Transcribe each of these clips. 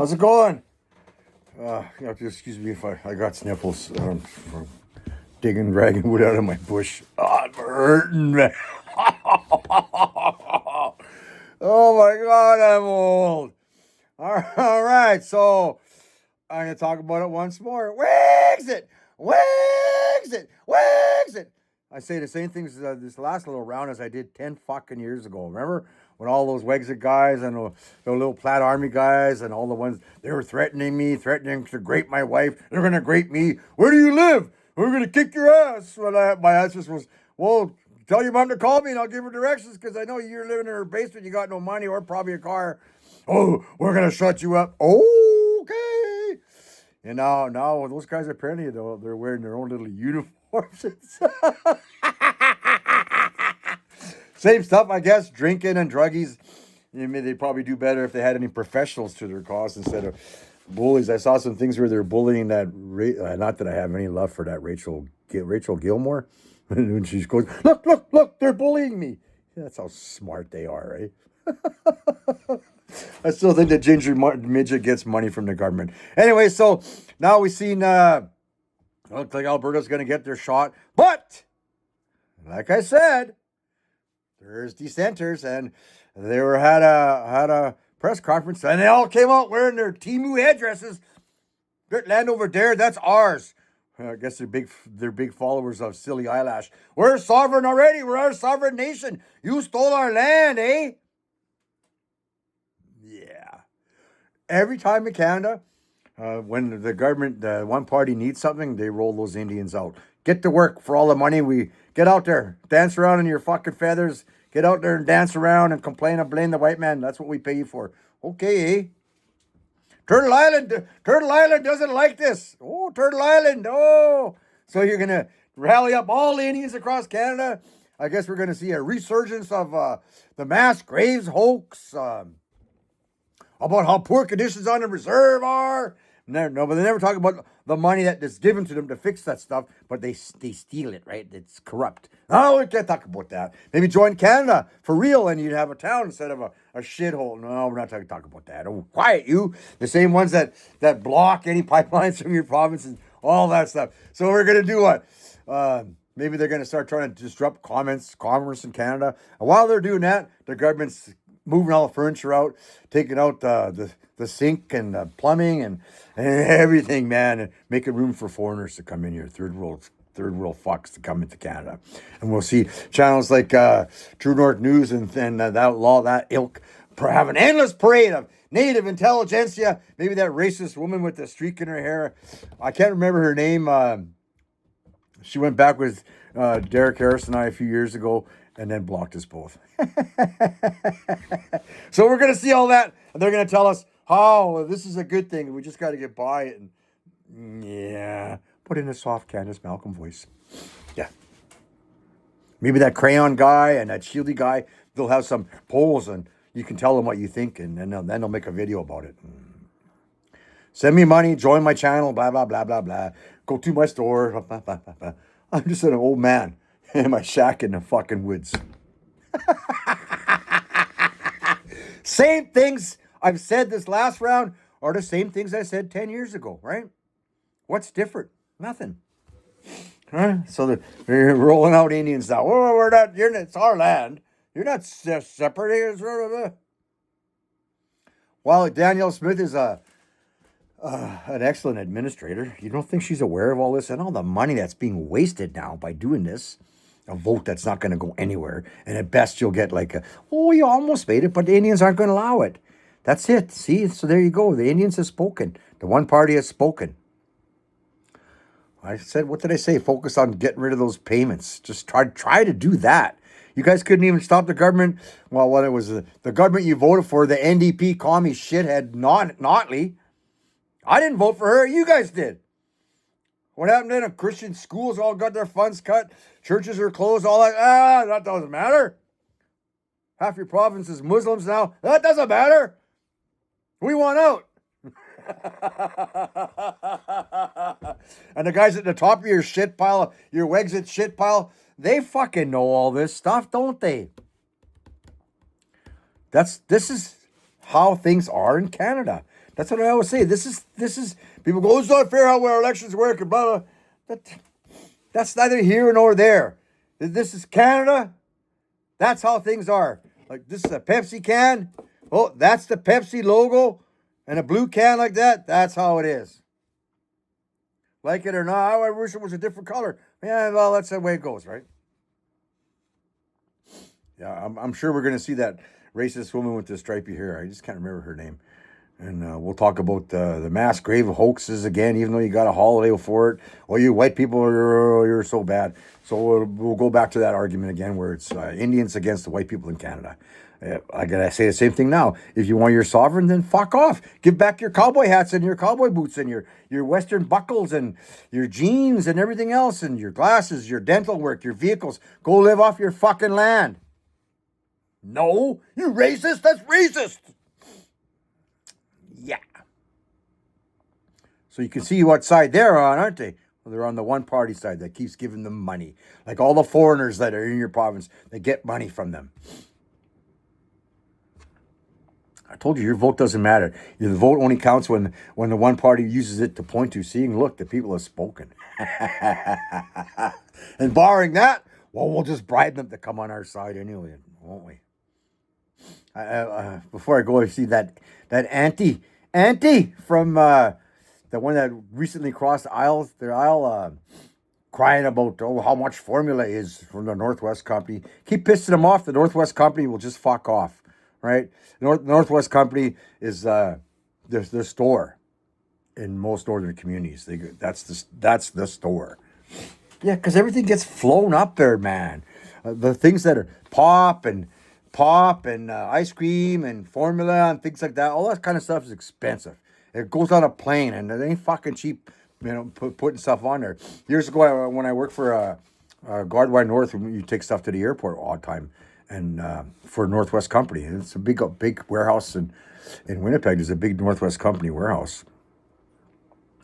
How's it going? You have to excuse me if I got sniffles from dragging wood out of my bush. I'm hurting, man. Oh my God, I'm old. All right, so I'm going to talk about it once more. Wags it! Wags it! Wags it! I say the same things this last little round as I did 10 fucking years ago. Remember when all those Wexit guys and the little Plaid Army guys and all the ones, they were threatening me, threatening to grape my wife. They're going to grape me. Where do you live? We're going to kick your ass. Well, my answer was, well, tell your mom to call me and I'll give her directions because I know you're living in her basement. You got no money or probably a car. Oh, we're going to shut you up. Okay. And now those guys apparently they're wearing their own little uniforms. Same stuff, I guess. Drinking and druggies. They'd probably do better if they had any professionals to their cause instead of bullies. I saw some things where they're bullying that. Not that I have any love for that Rachel Gilmore. And she goes, look, they're bullying me. That's how smart they are, right? I still think the ginger midget gets money from the government. Anyway, so now we've seen, looks like Alberta's going to get their shot. But, like I said, there's dissenters, and they had a press conference, and they all came out wearing their Timu headdresses. That land over there, that's ours. I guess they're big followers of Silly Eyelash. We're sovereign already. We're our sovereign nation. You stole our land, eh? Yeah. Every time in Canada, when the government, one party needs something, they roll those Indians out. Get to work for all the money. We get out there, dance around in your fucking feathers. Get out there and dance around and complain and blame the white man. That's what we pay you for. Okay, eh? Turtle Island doesn't like this. Oh, Turtle Island. Oh, so you're gonna rally up all the Indians across Canada. I guess we're gonna see a resurgence of the mass graves hoax. About how poor conditions on the reserve are. No, but they never talk about the money that is given to them to fix that stuff, but they steal it, right? It's corrupt. Oh, we can't talk about that. Maybe join Canada for real and you'd have a town instead of a shithole. No, we're not talking about that. Oh, quiet you. The same ones that block any pipelines from your province and all that stuff. So we're going to do what? Maybe they're going to start trying to disrupt commerce in Canada. And while they're doing that, the government's moving all the furniture out, taking out the sink and the plumbing and everything, man, and making room for foreigners to come in here, third world fucks to come into Canada. And we'll see channels like True North News and that ilk have an endless parade of native intelligentsia. Maybe that racist woman with the streak in her hair. I can't remember her name. She went back with Derek Harris and I a few years ago and then blocked us both. So we're going to see all that, and they're going to tell us how this is a good thing. We just got to get by it. And yeah, put in a soft Candace Malcolm voice. Yeah. Maybe that crayon guy and that shieldy guy, they'll have some polls, and you can tell them what you think, and then they'll make a video about it. Send me money, join my channel, blah, blah, blah, blah, blah. Go to my store. Blah, blah, blah, blah. I'm just an old man in my shack in the fucking woods. Same things I've said this last round are the same things I said 10 years ago, right? What's different? Nothing. Huh? So they're rolling out Indians now. Oh, we're not, it's our land. You're not separate. While Danielle Smith is an excellent administrator, you don't think she's aware of all this and all the money that's being wasted now by doing this? A vote that's not going to go anywhere. And at best, you'll get like you almost made it, but the Indians aren't going to allow it. That's it. See? So there you go. The Indians have spoken. The one party has spoken. I said, what did I say? Focus on getting rid of those payments. Just try to do that. You guys couldn't even stop the government. Well, when it was the government you voted for, the NDP commie shithead Notley. I didn't vote for her. You guys did. What happened then? Christian schools all got their funds cut. Churches are closed. All that. That doesn't matter. Half your province is Muslims now. That doesn't matter. We want out. And the guys at the top of your shit pile, your Wexit shit pile, they fucking know all this stuff, don't they? This is how things are in Canada. That's what I always say. This is people go, it's not fair how our elections work and blah blah. That's neither here nor there. This is Canada. That's how things are. Like this is a Pepsi can. Oh, that's the Pepsi logo. And a blue can like that, that's how it is. Like it or not, I wish it was a different color. Yeah, well, that's the way it goes, right? Yeah, I'm sure we're going to see that racist woman with the stripy hair. I just can't remember her name. And we'll talk about the mass grave hoaxes again, even though you got a holiday for it. Well, you white people, you're so bad. So we'll go back to that argument again where it's Indians against the white people in Canada. I gotta say the same thing now. If you want your sovereign, then fuck off. Give back your cowboy hats and your cowboy boots and your western buckles and your jeans and everything else and your glasses, your dental work, your vehicles. Go live off your fucking land. No, you racist. That's racist. Yeah. So you can see what side they're on, aren't they? Well, they're on the one party side that keeps giving them money. Like all the foreigners that are in your province, they get money from them. I told you your vote doesn't matter. The vote only counts when the one party uses it to point to, seeing, look, the people have spoken. And barring that, well, we'll just bribe them to come on our side anyway, won't we? Before I go, I see that auntie from the one that recently crossed the aisle, crying about how much formula is from the Northwest Company. Keep pissing them off. The Northwest Company will just fuck off, right? Northwest Company is the store in most northern communities. That's the store. Yeah, because everything gets flown up there, man. The things that are pop and ice cream and formula and things like that, all that kind of stuff is expensive. It goes on a plane and it ain't fucking cheap, putting stuff on there. Years ago, when I worked for Gardewine North, you take stuff to the airport all the time, and for Northwest Company, and it's a big warehouse in Winnipeg. There's a big Northwest Company warehouse.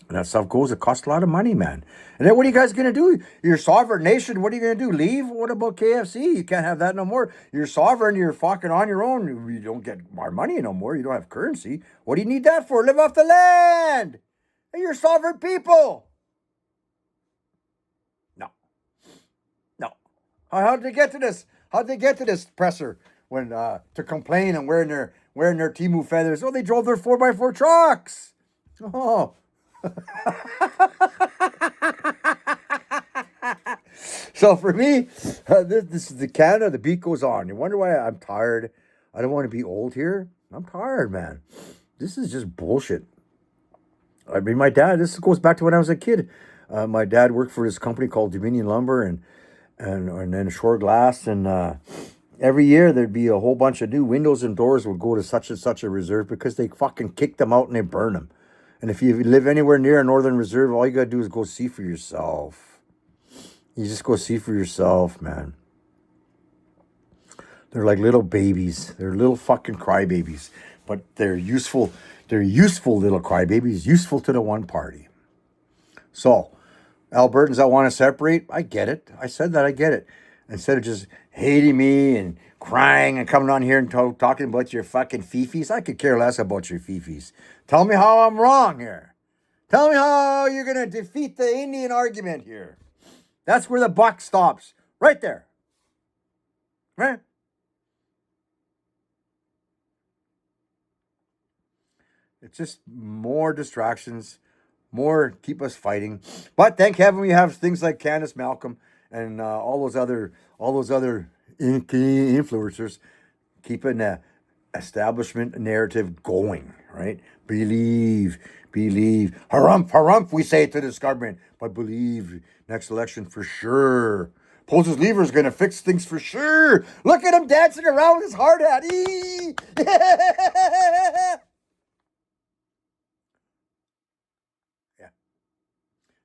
And that stuff it costs a lot of money, man. And then what are you guys going to do? You're a sovereign nation. What are you going to do? Leave? What about KFC? You can't have that no more. You're sovereign. You're fucking on your own. You don't get our money no more. You don't have currency. What do you need that for? Live off the land. And you're sovereign people. No. No. How'd they get to this? How'd they get to this presser when to complain and wearing their Temu feathers? Oh, they drove their 4x4 trucks. Oh. So for me, this is the Canada. The beat goes on. You wonder why I'm tired. I don't want to be old here. I'm tired, man. This is just bullshit. I mean, my dad. This goes back to when I was a kid. My dad worked for this company called Dominion Lumber and then Shore Glass, and every year there'd be a whole bunch of new windows and doors would go to such and such a reserve because they fucking kicked them out and they burn them. And if you live anywhere near a northern reserve, all you gotta do is go see for yourself. You just go see for yourself, man. They're like little babies. They're little fucking crybabies. But they're useful. They're useful little crybabies, useful to the one party. So, Albertans that want to separate, I get it. I said that, I get it. Instead of just hating me and crying and coming on here and talking about your fucking fifis, I could care less about your fifis. Tell me how I'm wrong here. Tell me how you're going to defeat the Indian argument here. That's where the buck stops. Right there. Right? It's just more distractions, more keep us fighting. But thank heaven we have things like Candace Malcolm and all those other influencers keeping the establishment narrative going, right? Believe, harumph, harumph, we say to this government, but believe next election for sure. Poses Lever is going to fix things for sure. Look at him dancing around his hard hat. Yeah.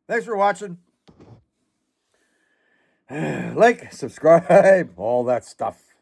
Thanks for watching. Like, subscribe, all that stuff.